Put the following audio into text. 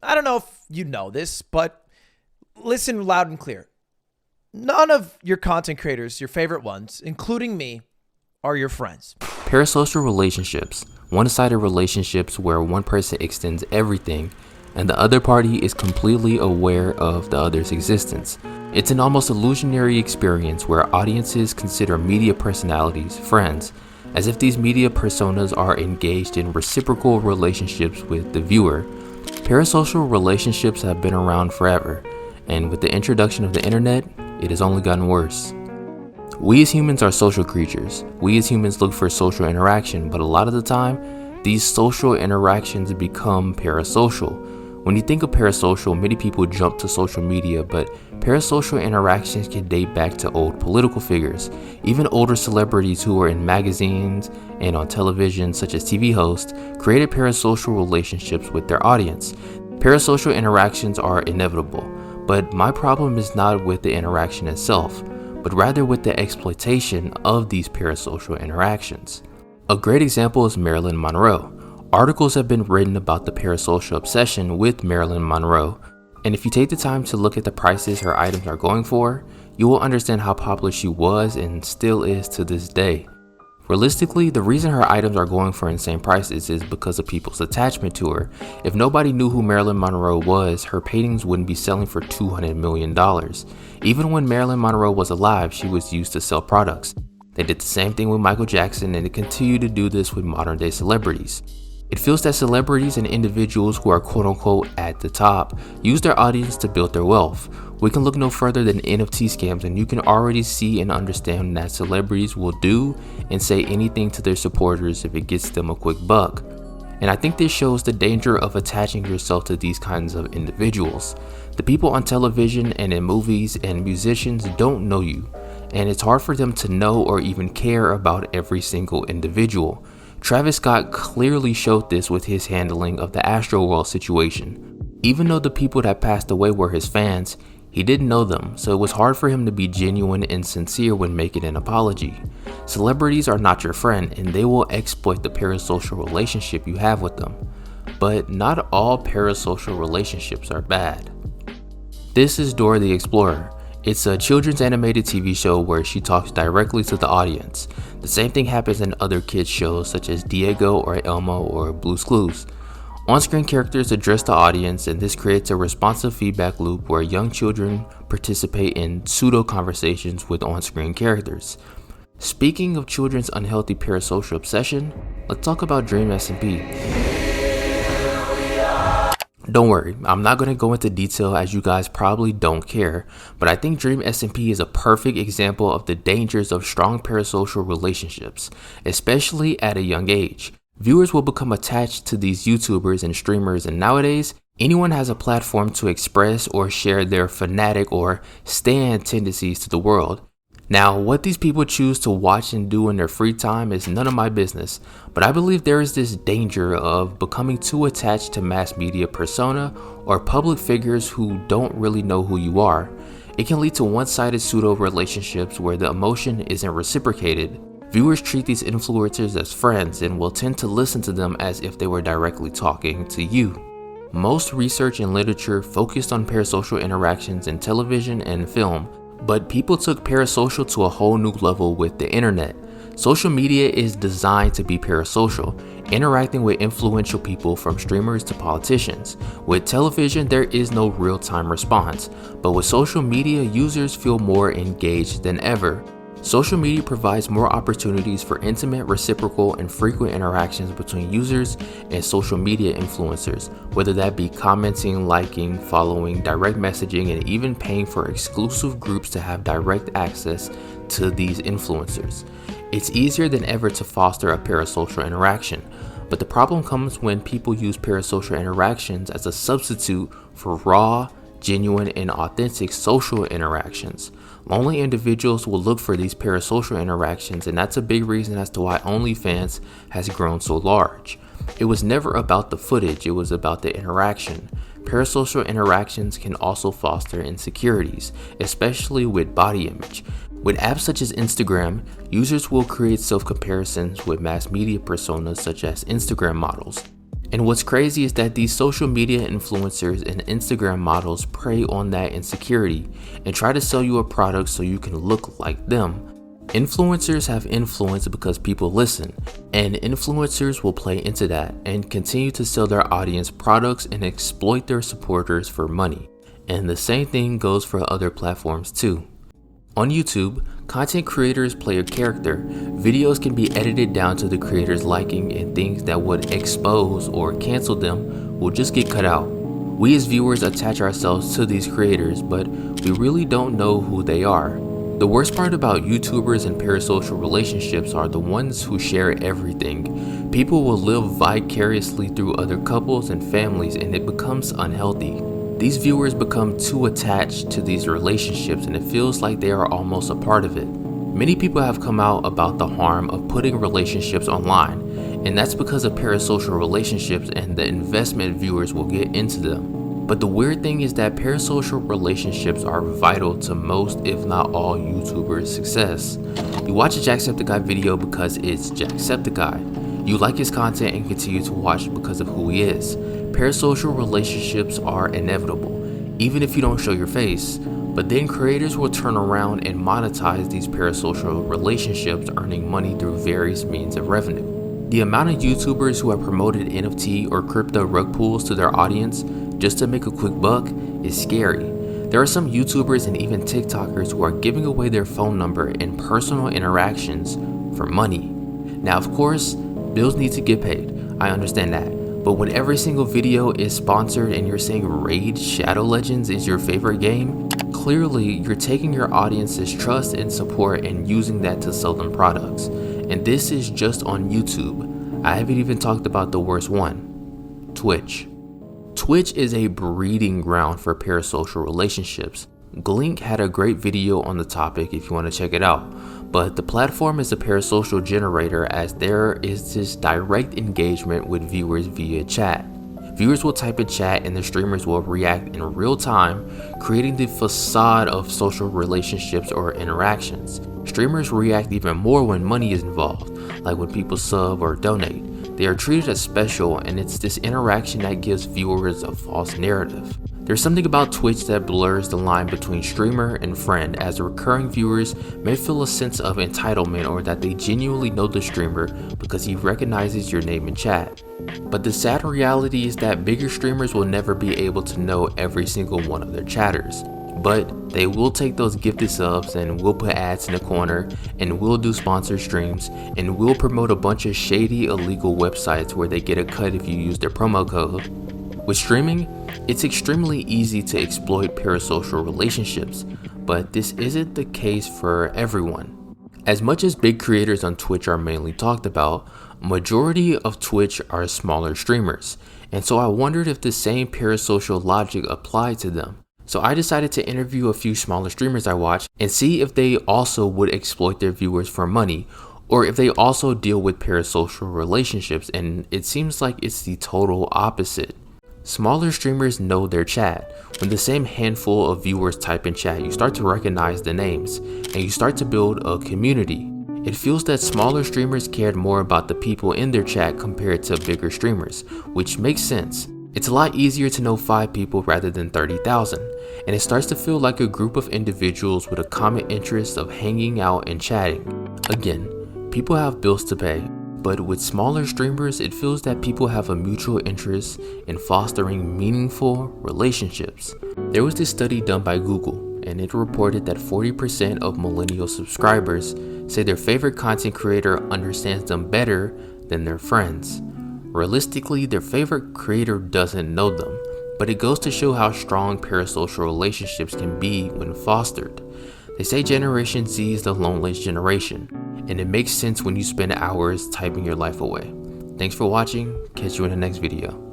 I don't know if you know this, but listen loud and clear. None of your content creators, your favorite ones, including me, are your friends. Parasocial relationships, one-sided relationships where one person extends everything and the other party is completely aware of the other's existence. It's an almost illusionary experience where audiences consider media personalities friends, as if these media personas are engaged in reciprocal relationships with the viewer. Parasocial relationships have been around forever, and with the introduction of the internet, it has only gotten worse. We as humans are social creatures. We as humans look for social interaction, but a lot of the time, these social interactions become parasocial. When you think of parasocial, many people jump to social media, but parasocial interactions can date back to old political figures, even older celebrities who were in magazines and on television, such as TV hosts, created parasocial relationships with their audience. Parasocial interactions are inevitable, but my problem is not with the interaction itself, but rather with the exploitation of these parasocial interactions. A great example is Marilyn Monroe. Articles have been written about the parasocial obsession with Marilyn Monroe, and if you take the time to look at the prices her items are going for, you will understand how popular she was and still is to this day. Realistically, the reason her items are going for insane prices is because of people's attachment to her. If nobody knew who Marilyn Monroe was, her paintings wouldn't be selling for $200 million. Even when Marilyn Monroe was alive, she was used to sell products. They did the same thing with Michael Jackson, and they continue to do this with modern day celebrities. It feels that celebrities and individuals who are quote-unquote at the top use their audience to build their wealth. We can look no further than NFT scams, and you can already see and understand that celebrities will do and say anything to their supporters if it gets them a quick buck. And I think this shows the danger of attaching yourself to these kinds of individuals. The people on television and in movies and musicians don't know you, and it's hard for them to know or even care about every single individual. Travis Scott clearly showed this with his handling of the Astroworld situation. Even though the people that passed away were his fans, he didn't know them, so it was hard for him to be genuine and sincere when making an apology. Celebrities are not your friend, and they will exploit the parasocial relationship you have with them. But not all parasocial relationships are bad. This is Dora the Explorer. It's a children's animated TV show where she talks directly to the audience. The same thing happens in other kids shows such as Diego or Elmo or Blue's Clues. On-screen characters address the audience, and this creates a responsive feedback loop where young children participate in pseudo-conversations with on-screen characters. Speaking of children's unhealthy parasocial obsession, let's talk about Dream SMP. Don't worry, I'm not going to go into detail as you guys probably don't care, but I think Dream SMP is a perfect example of the dangers of strong parasocial relationships, especially at a young age. Viewers will become attached to these YouTubers and streamers, and nowadays, anyone has a platform to express or share their fanatic or stan tendencies to the world. Now, what these people choose to watch and do in their free time is none of my business, but I believe there is this danger of becoming too attached to mass media persona or public figures who don't really know who you are. It can lead to one-sided pseudo relationships where the emotion isn't reciprocated. Viewers treat these influencers as friends and will tend to listen to them as if they were directly talking to you. Most research and literature focused on parasocial interactions in television and film, but people took parasocial to a whole new level with the internet. Social media is designed to be parasocial, interacting with influential people from streamers to politicians. With television, there is no real-time response, but with social media, users feel more engaged than ever. Social media provides more opportunities for intimate, reciprocal, and frequent interactions between users and social media influencers, whether that be commenting, liking, following, direct messaging, and even paying for exclusive groups to have direct access to these influencers. It's easier than ever to foster a parasocial interaction, but the problem comes when people use parasocial interactions as a substitute for raw, genuine, and authentic social interactions. Lonely individuals will look for these parasocial interactions, and that's a big reason as to why OnlyFans has grown so large. It was never about the footage, it was about the interaction. Parasocial interactions can also foster insecurities, especially with body image. With apps such as Instagram, users will create self-comparisons with mass media personas such as Instagram models. And what's crazy is that these social media influencers and Instagram models prey on that insecurity and try to sell you a product so you can look like them. Influencers have influence because people listen, and influencers will play into that and continue to sell their audience products and exploit their supporters for money. And the same thing goes for other platforms too. On YouTube, content creators play a character. Videos can be edited down to the creator's liking, and things that would expose or cancel them will just get cut out. We as viewers attach ourselves to these creators, but we really don't know who they are. The worst part about YouTubers and parasocial relationships are the ones who share everything. People will live vicariously through other couples and families, and it becomes unhealthy. These viewers become too attached to these relationships, and it feels like they are almost a part of it. Many people have come out about the harm of putting relationships online, and that's because of parasocial relationships and the investment viewers will get into them. But the weird thing is that parasocial relationships are vital to most, if not all, YouTubers' success. You watch a Jacksepticeye video because it's Jacksepticeye. You like his content and continue to watch because of who he is. Parasocial relationships are inevitable, even if you don't show your face. But then creators will turn around and monetize these parasocial relationships, earning money through various means of revenue. The amount of YouTubers who have promoted NFT or crypto rug pulls to their audience just to make a quick buck is scary. There are some YouTubers and even TikTokers who are giving away their phone number and personal interactions for money. Now, of course, bills need to get paid. I understand that. But when every single video is sponsored and you're saying Raid Shadow Legends is your favorite game, clearly you're taking your audience's trust and support and using that to sell them products. And this is just on YouTube. I haven't even talked about the worst one, Twitch. Twitch is a breeding ground for parasocial relationships. Glink had a great video on the topic if you want to check it out. But the platform is a parasocial generator, as there is this direct engagement with viewers via chat. Viewers will type in chat and the streamers will react in real time, creating the facade of social relationships or interactions. Streamers react even more when money is involved, like when people sub or donate. They are treated as special, and it's this interaction that gives viewers a false narrative. There's something about Twitch that blurs the line between streamer and friend, as recurring viewers may feel a sense of entitlement or that they genuinely know the streamer because he recognizes your name in chat. But the sad reality is that bigger streamers will never be able to know every single one of their chatters. But they will take those gifted subs and will put ads in the corner and will do sponsored streams and will promote a bunch of shady illegal websites where they get a cut if you use their promo code. With streaming, it's extremely easy to exploit parasocial relationships, but this isn't the case for everyone. As much as big creators on Twitch are mainly talked about, majority of Twitch are smaller streamers, and so I wondered if the same parasocial logic applied to them. So I decided to interview a few smaller streamers I watch and see if they also would exploit their viewers for money, or if they also deal with parasocial relationships, and it seems like it's the total opposite. Smaller streamers know their chat. When the same handful of viewers type in chat, you start to recognize the names, and you start to build a community. It feels that smaller streamers cared more about the people in their chat compared to bigger streamers, which makes sense. It's a lot easier to know 5 people rather than 30,000, and it starts to feel like a group of individuals with a common interest of hanging out and chatting. Again, people have bills to pay, but with smaller streamers, it feels that people have a mutual interest in fostering meaningful relationships. There was this study done by Google, and it reported that 40% of millennial subscribers say their favorite content creator understands them better than their friends. Realistically, their favorite creator doesn't know them, but it goes to show how strong parasocial relationships can be when fostered. They say Generation Z is the loneliest generation, and it makes sense when you spend hours typing your life away. Thanks for watching, catch you in the next video.